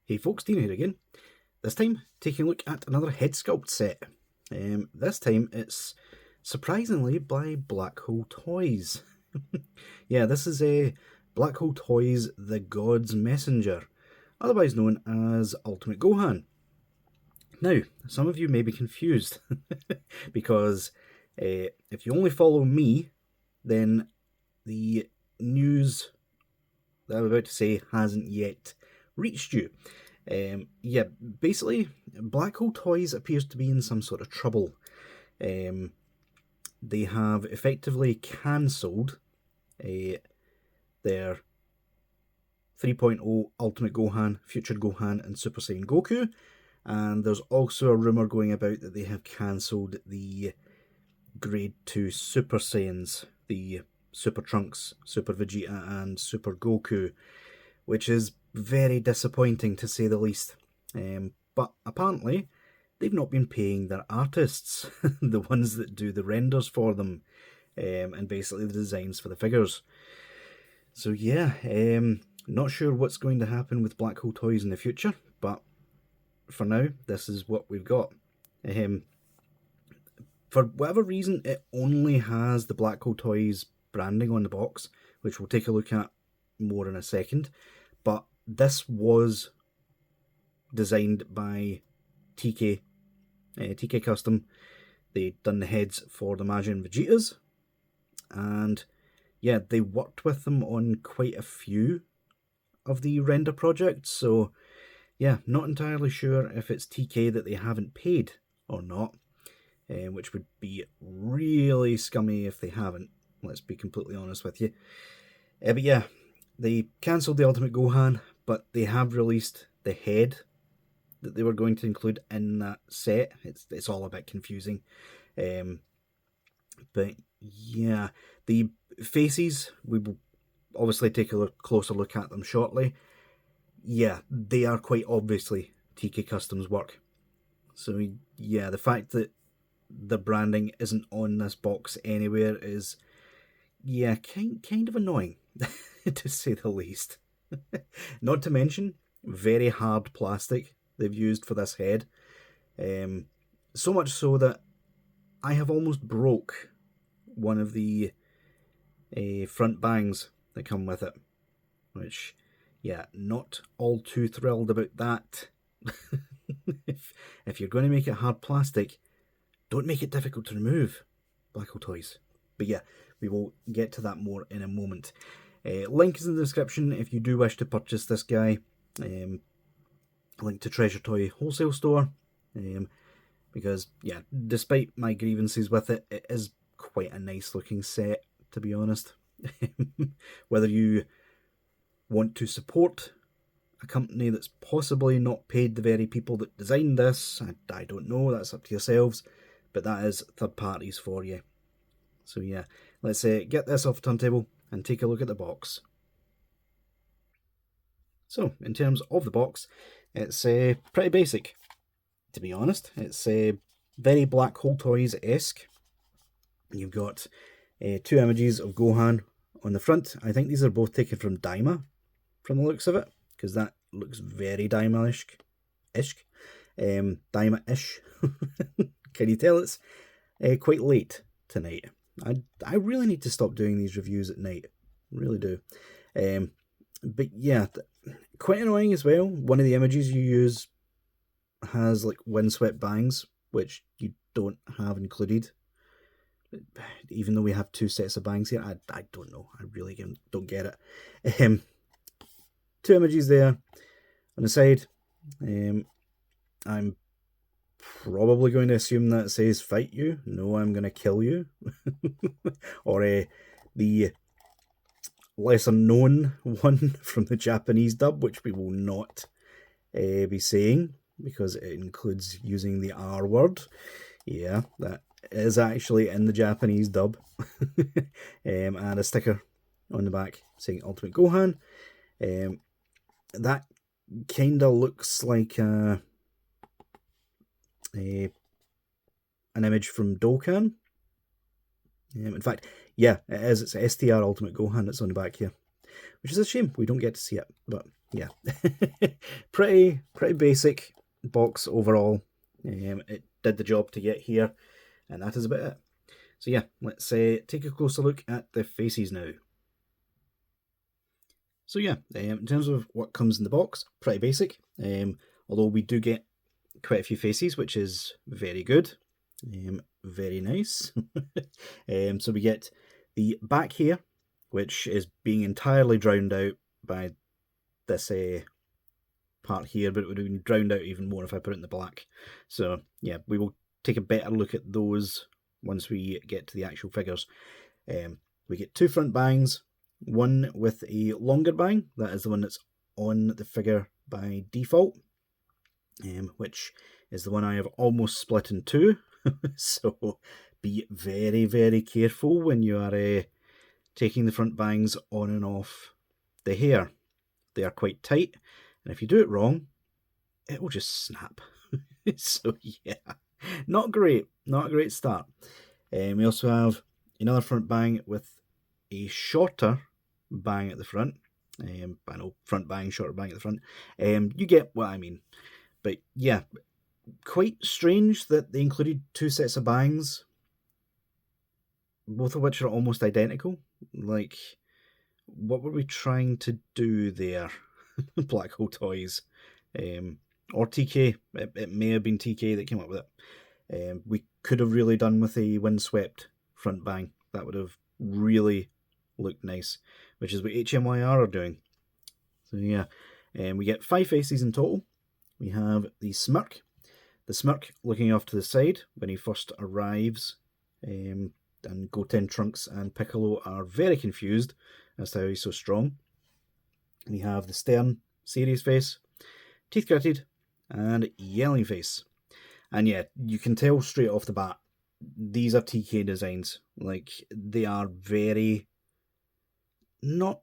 Hey folks, Deano here again. This time, taking a look at another Headsculpt set. This time, it's surprisingly by Black Hole Toys. Yeah, this is a Black Hole Toys The God's Messenger, otherwise known as Ultimate Gohan. Now, some of you may be confused, because if you only follow me, then the news that I'm about to say hasn't yet reached you. Yeah, basically, Black Hole Toys appears to be in some sort of trouble. They have effectively cancelled their 3.0 Ultimate Gohan, Future Gohan, and Super Saiyan Goku, and there's also a rumour going about that they have cancelled the Grade 2 Super Saiyans, the Super Trunks, Super Vegeta, and Super Goku, which is very disappointing to say the least. But apparently, they've not been paying their artists, the ones that do the renders for them, and basically the designs for the figures. So yeah, not sure what's going to happen with Black Hole Toys in the future, but for now, this is what we've got. For whatever reason, it only has the Black Hole Toys branding on the box, which we'll take a look at more in a second. But this was designed by TK Custom. They'd done the heads for the Majin Vegetas, and yeah, they worked with them on quite a few of the render projects, so yeah, not entirely sure if it's TK that they haven't paid or not, which would be really scummy if they haven't, let's be completely honest with you. But yeah, they cancelled the Ultimate Gohan, but they have released the head that they were going to include in that set. It's all a bit confusing. But yeah, the faces, we will obviously take a closer look at them shortly. Yeah, they are quite obviously TK Customs work. So yeah, the fact that the branding isn't on this box anywhere is, yeah, kind of annoying, to say the least. Not to mention, very hard plastic they've used for this head. So much so that I have almost broke one of the front bangs that come with it. Which, yeah, not all too thrilled about that. If you're going to make it hard plastic, don't make it difficult to remove, Black Hole Toys. But yeah, we will get to that more in a moment. Link is in the description if you do wish to purchase this guy. Link to Treasure Toy Wholesale Store. Because, yeah, despite my grievances with it, it is quite a nice looking set, to be honest. Whether you want to support a company that's possibly not paid the very people that designed this, I don't know, that's up to yourselves, but that is third parties for you. So yeah, let's get this off the turntable and take a look at the box. So, in terms of the box, it's pretty basic, to be honest. It's very Black Hole Toys-esque. You've got two images of Gohan on the front. I think these are both taken from Daima, from the looks of it, because that looks very Daima-ish. Daima-ish. Can you tell it's quite late tonight? I really need to stop doing these reviews at night. Really do. But yeah, quite annoying as well. One of the images you use has like windswept bangs, which you don't have included. Even though we have two sets of bangs here, I don't know. I really don't get it. Two images there on the side. I'm probably going to assume that says fight you. No, I'm going to kill you. Or the lesser known one from the Japanese dub, which we will not be saying because it includes using the R word. Yeah, that is actually in the Japanese dub. And a sticker on the back saying Ultimate Gohan. That kind of looks like an image from Dokkan. In fact, yeah, it is. It's STR Ultimate Gohan that's on the back here, which is a shame we don't get to see it. But yeah, pretty basic box overall. It did the job to get here, and that is about it. So yeah, let's take a closer look at the faces now. So yeah, in terms of what comes in the box, pretty basic. Although we do get quite a few faces, which is very good, very nice. So we get the back here, which is being entirely drowned out by this part here, but it would have been drowned out even more if I put it in the black. So yeah, we will take a better look at those once we get to the actual figures. We get two front bangs, one with a longer bang, that is the one that's on the figure by default, which is the one I have almost split in two. So be very, very careful when you are taking the front bangs on and off the hair. They are quite tight, and if you do it wrong, it will just snap. So yeah, not great, not a great start. We also have another front bang with a shorter bang at the front. I know, front bang, shorter bang at the front. You get what I mean. But yeah, quite strange that they included two sets of bangs, both of which are almost identical. Like, what were we trying to do there? Black Hole Toys. Or TK. It may have been TK that came up with it. We could have really done with a windswept front bang. That would have really looked nice, which is what HMYR are doing. So yeah, we get 5 faces in total. We have the Smirk. The Smirk looking off to the side when he first arrives, and Goten, Trunks and Piccolo are very confused as to how he's so strong. We have the Stern serious face, teeth gritted, and yelling face. And yeah, you can tell straight off the bat, these are TK designs. Like, they are very not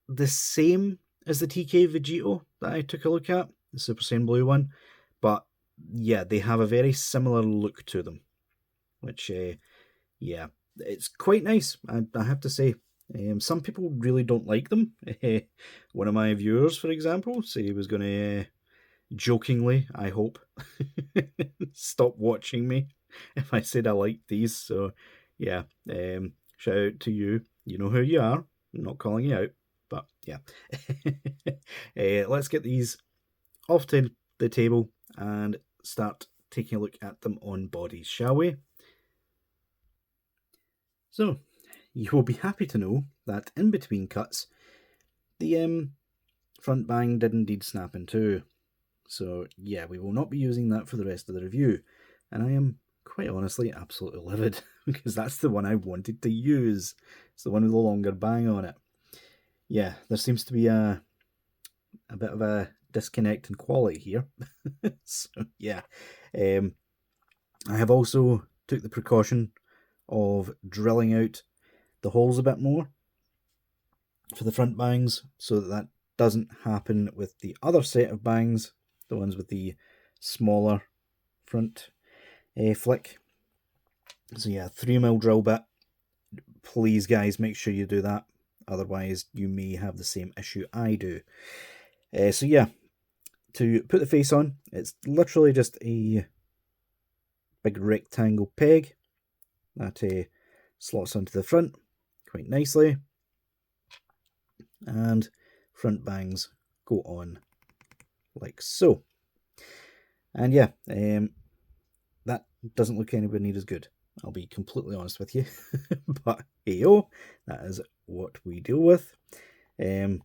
the same as the TK Vegito that I took a look at, the Super Saiyan Blue one, but yeah, they have a very similar look to them, which, yeah, it's quite nice, I have to say. Some people really don't like them. One of my viewers, for example, said he was going to, jokingly, I hope, stop watching me if I said I liked these. So, yeah, shout out to you. You know who you are. I'm not calling you out, but yeah. Let's get these off to the table and start taking a look at them on bodies, shall we? So, you will be happy to know that in between cuts, the front bang did indeed snap in two. So yeah, we will not be using that for the rest of the review. And I am, quite honestly, absolutely livid, because that's the one I wanted to use. It's the one with the longer bang on it. Yeah, there seems to be a bit of a disconnect in quality here. So yeah, I have also took the precaution of drilling out the holes a bit more for the front bangs, so that doesn't happen with the other set of bangs, the ones with the smaller front flick. So yeah, 3mm drill bit. Please guys, make sure you do that, otherwise you may have the same issue I do. So yeah, to put the face on, it's literally just a big rectangle peg that slots onto the front quite nicely, and front bangs go on like so. And yeah, that doesn't look anywhere near as good, I'll be completely honest with you. But hey-oh, that is what we deal with. Yeah,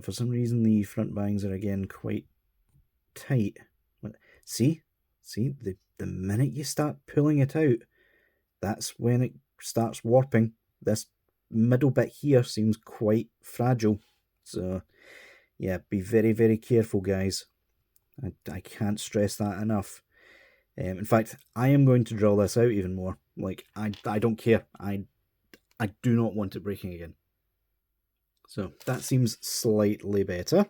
for some reason the front bangs are again quite tight. See, the minute you start pulling it out, that's when it starts warping. This middle bit here seems quite fragile. So yeah, be very, very careful, guys. I can't stress that enough. In fact, I am going to drill this out even more. Like, I don't care. I do not want it breaking again. So that seems slightly better.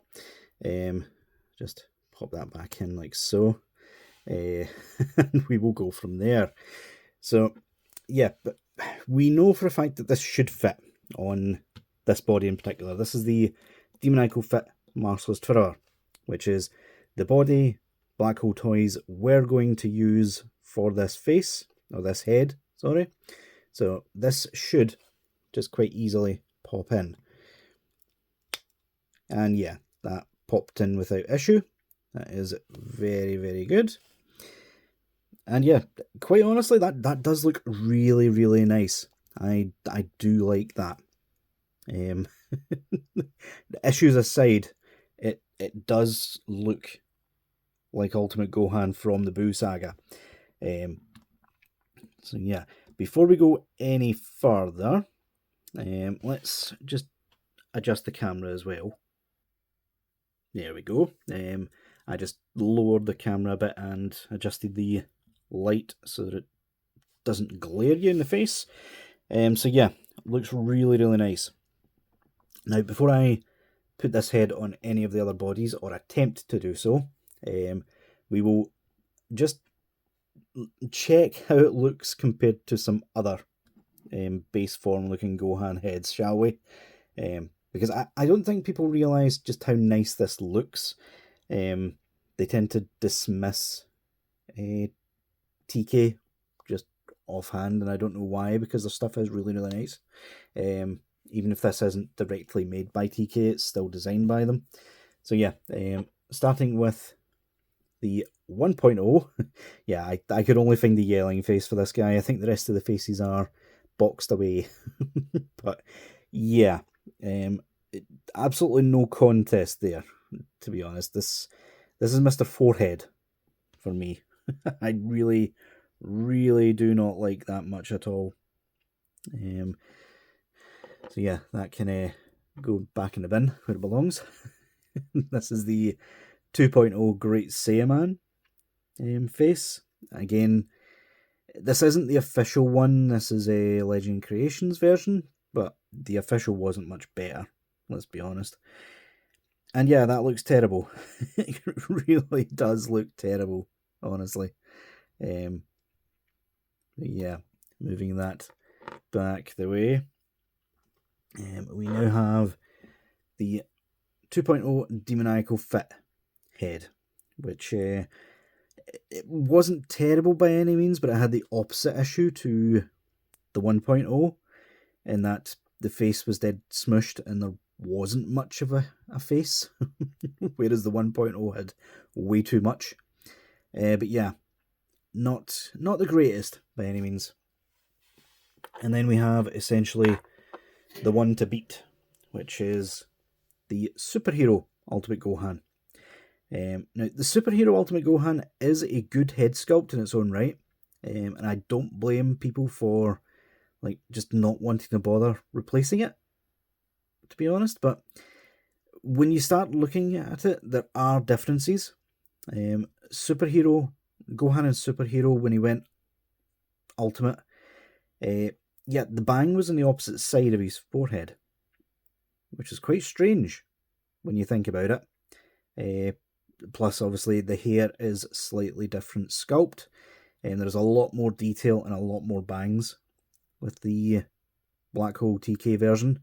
Just pop that back in like so. And we will go from there. So yeah, but we know for a fact that this should fit on this body in particular. This is the Demoniacal Fit Marcelist Forever, which is the body Black Hole Toys were going to use for this face, or this head, sorry. So this should just quite easily pop in. And yeah, that popped in without issue. That is very, very good. And yeah, quite honestly, that does look really, really nice. I do like that. The issues aside, it does look like Ultimate Gohan from the Buu saga. So yeah, before we go any further, let's just adjust the camera as well. There we go. I just lowered the camera a bit and adjusted the light so that it doesn't glare you in the face. So yeah, looks really, really nice. Now, before I put this head on any of the other bodies, or attempt to do so, we will just check how it looks compared to some other base form looking Gohan heads, shall we? Because I don't think people realise just how nice this looks. They tend to dismiss TK just offhand, and I don't know why, because their stuff is really, really nice. Even if this isn't directly made by TK, it's still designed by them. So yeah, starting with the 1.0, yeah, I could only find the yelling face for this guy. I think the rest of the faces are boxed away. But yeah, absolutely no contest there, to be honest. This is Mr. Forehead for me. I really, really do not like that much at all. So yeah, that can go back in the bin where it belongs. This is the 2.0 Great Saiyaman face. Again, this isn't the official one. This is a Legend Creations version, but the official wasn't much better, let's be honest. And yeah, that looks terrible. It really does look terrible, honestly. Yeah, moving that back the way. We now have the 2.0 Demoniacal Fit head, which it wasn't terrible by any means, but it had the opposite issue to the 1.0, in that the face was dead smushed and there wasn't much of a face, whereas the 1.0 had way too much. But yeah, not the greatest by any means. And then we have essentially the one to beat, which is the Superhero Ultimate Gohan. Now, the Superhero Ultimate Gohan is a good head sculpt in its own right, and I don't blame people for just not wanting to bother replacing it, to be honest. But when you start looking at it, there are differences. Superhero Gohan and Superhero, when he went Ultimate, yeah, the bang was on the opposite side of his forehead, which is quite strange when you think about it. Plus, obviously, the hair is slightly different sculpt, and there's a lot more detail and a lot more bangs with the Black Hole TK version.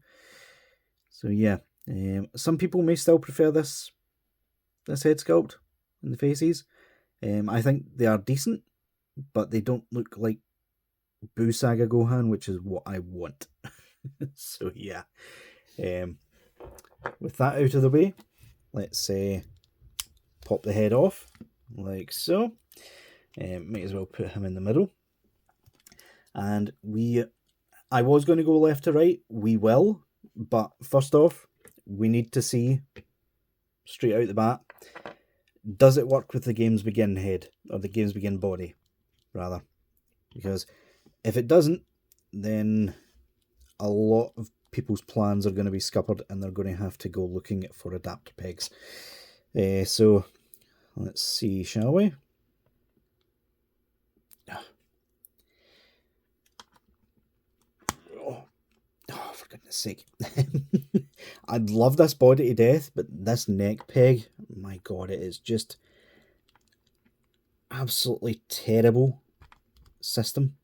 So yeah, some people may still prefer this head sculpt in the faces. I think they are decent, but they don't look like Buu Saga Gohan, which is what I want. So yeah, with that out of the way, let's pop the head off like so. Might as well put him in the middle. And I was going to go left to right. We will, but first off, we need to see straight out the bat, does it work with the Games Begin head, or the Games Begin body, rather? Because if it doesn't, then a lot of people's plans are going to be scuppered, and they're going to have to go looking for adapter pegs. So let's see, shall we? Oh, for goodness sake. I'd love this body to death, but this neck peg, my god, it is just absolutely terrible system.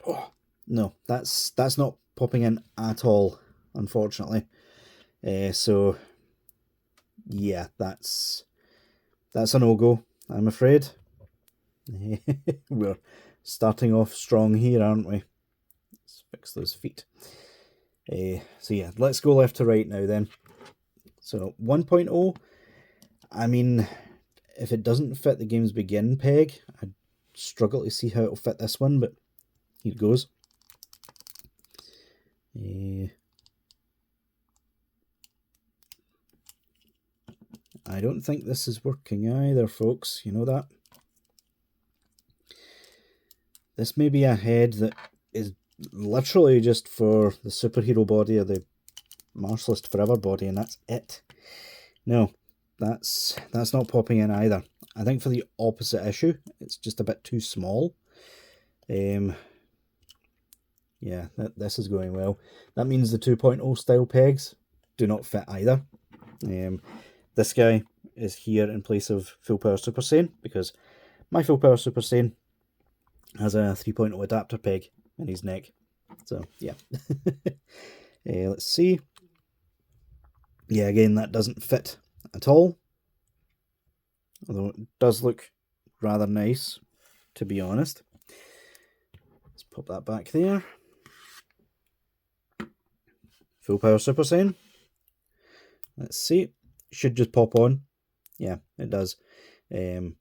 Oh, no, that's not popping in at all. unfortunately. So yeah, that's a no-go, I'm afraid. We're starting off strong here, aren't we? Let's fix those feet. So yeah, let's go left to right now then. So 1.0, I mean, if it doesn't fit the game's begin peg, I struggle to see how it'll fit this one, but here it goes. I don't think this is working either, folks. You know that? This may be a head that is literally just for the superhero body or the Martialist Forever body, and that's it. No, that's not popping in either. I think for the opposite issue, it's just a bit too small. Yeah, this is going well. That means the 2.0 style pegs do not fit either. This guy is here in place of Full Power Super Saiyan, because my Full Power Super Saiyan has a 3.0 adapter peg in his neck. So, yeah. Let's see. Yeah, again, that doesn't fit at all. Although it does look rather nice, to be honest. Let's pop that back there. Full Power Super Saiyan. Let's see. Should just pop on. Yeah, it does. Kind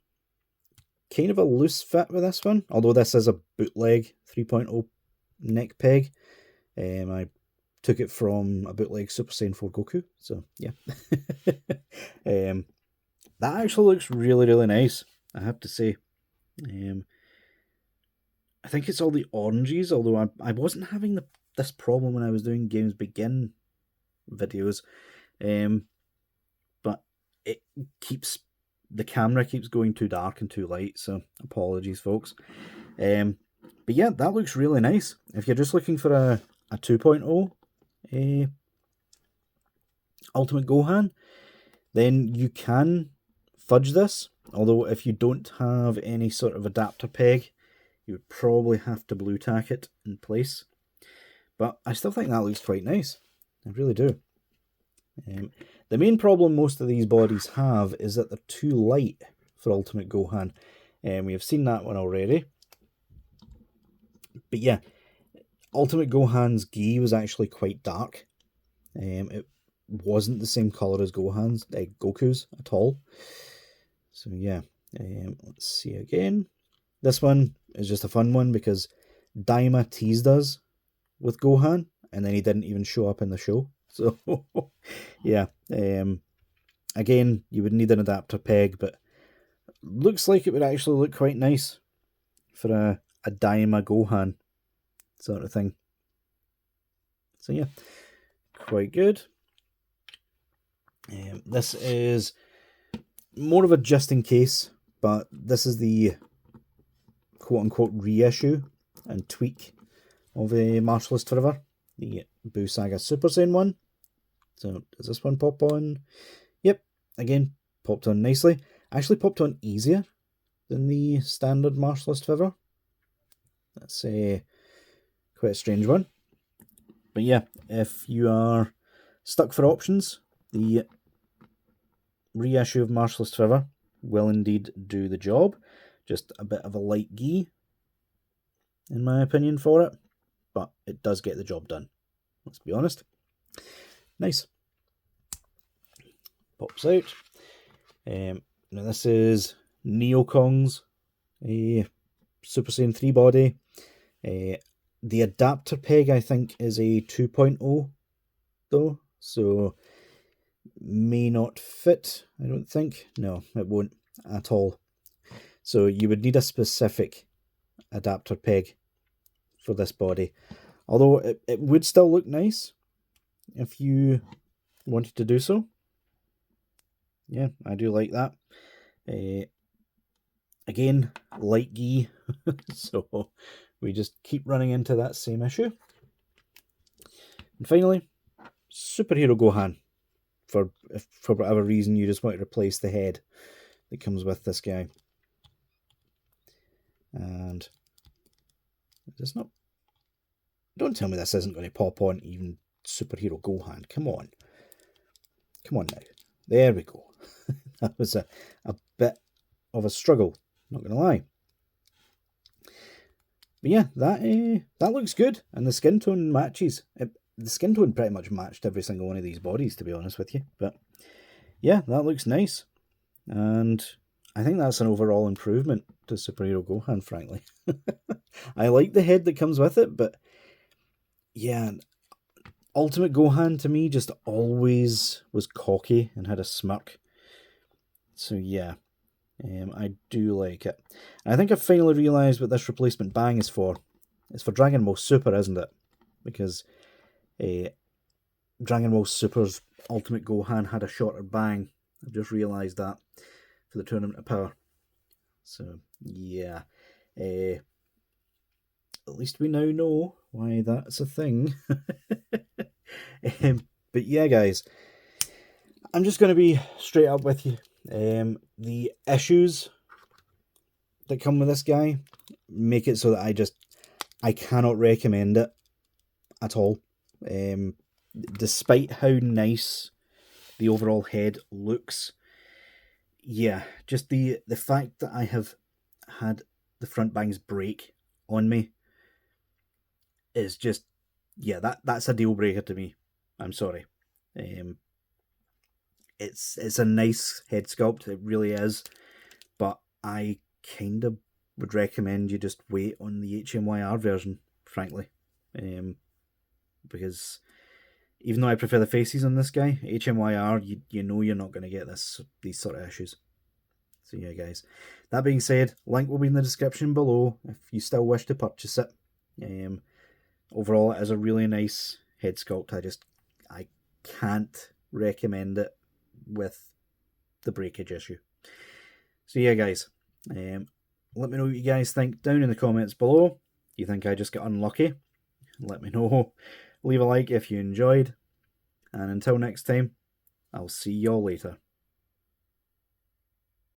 of a loose fit with this one, although this is a bootleg 3.0 neck peg. I took it from a bootleg Super Saiyan 4 Goku, so yeah. That actually looks really, really nice, I have to say. I think it's all the oranges, although I wasn't having this problem when I was doing Games Begin videos. But the camera keeps going too dark and too light, so apologies, folks. But yeah, that looks really nice. If you're just looking for a 2.0 Ultimate Gohan, then you can fudge this. Although if you don't have any sort of adapter peg, you would probably have to blue tack it in place. But I still think that looks quite nice. I really do. The main problem most of these bodies have is that they're too light for Ultimate Gohan. We have seen that one already. But yeah, Ultimate Gohan's gi was actually quite dark. It wasn't the same colour as Goku's at all. So yeah, let's see again. This one is just a fun one because Daima teased us with Gohan, and then he didn't even show up in the show. So yeah, again, you would need an adapter peg, but looks like it would actually look quite nice for a Daima Gohan sort of thing. So yeah, quite good. This is more of a just in case, but this is the quote-unquote reissue and tweak of a Martialist Forever, the Buu Saga Super Saiyan one. So does this one pop on? Yep, again, popped on nicely. Actually popped on easier than the standard Martialist Forever. That's quite a strange one. But yeah, if you are stuck for options, the reissue of Martialist Forever will indeed do the job. Just a bit of a light gi, in my opinion, for it. But it does get the job done. Let's be honest. Nice. Pops out. Now this is Neokong's Super Saiyan 3 body. The adapter peg, I think, is a 2.0 though, so may not fit, I don't think. No, it won't at all. So you would need a specific adapter peg for this body. Although it would still look nice if you wanted to do so. Yeah, I do like that. Again, light gi, so we just keep running into that same issue. And finally, Superhero Gohan. For whatever reason you just want to replace the head that comes with this guy. And it's not... Don't tell me this isn't going to pop on even superhero Gohan. Come on. Come on now. There we go. That was a bit of a struggle, not going to lie. But yeah, that looks good, and the skin tone matches. The skin tone pretty much matched every single one of these bodies, to be honest with you. But yeah, that looks nice, and I think that's an overall improvement to Superhero Gohan, frankly. I like the head that comes with it, but yeah, Ultimate Gohan to me just always was cocky and had a smirk. So yeah, I do like it. And I think I've finally realised what this replacement bang is for. It's for Dragon Ball Super, isn't it? Because Dragon Ball Super's Ultimate Gohan had a shorter bang. I've just realised that for the Tournament of Power. So yeah, at least we now know why that's a thing. But yeah, guys, I'm just going to be straight up with you. The issues that come with this guy make it so that I cannot recommend it at all. Despite how nice the overall head looks, yeah, just the fact that I have had the front bangs break on me is just, yeah, that's a deal breaker to me. I'm sorry. It's a nice head sculpt, it really is, but I kind of would recommend you just wait on the HMYR version, frankly, because even though I prefer the faces on this guy, HMYR, you know you're not going to get these sort of issues. So yeah, guys, that being said, link will be in the description below if you still wish to purchase it. Overall, it is a really nice head sculpt. I can't recommend it with the breakage issue. So yeah, guys, let me know what you guys think down in the comments below. Do you think I just got unlucky? Let me know. Leave a like if you enjoyed. And until next time, I'll see y'all later.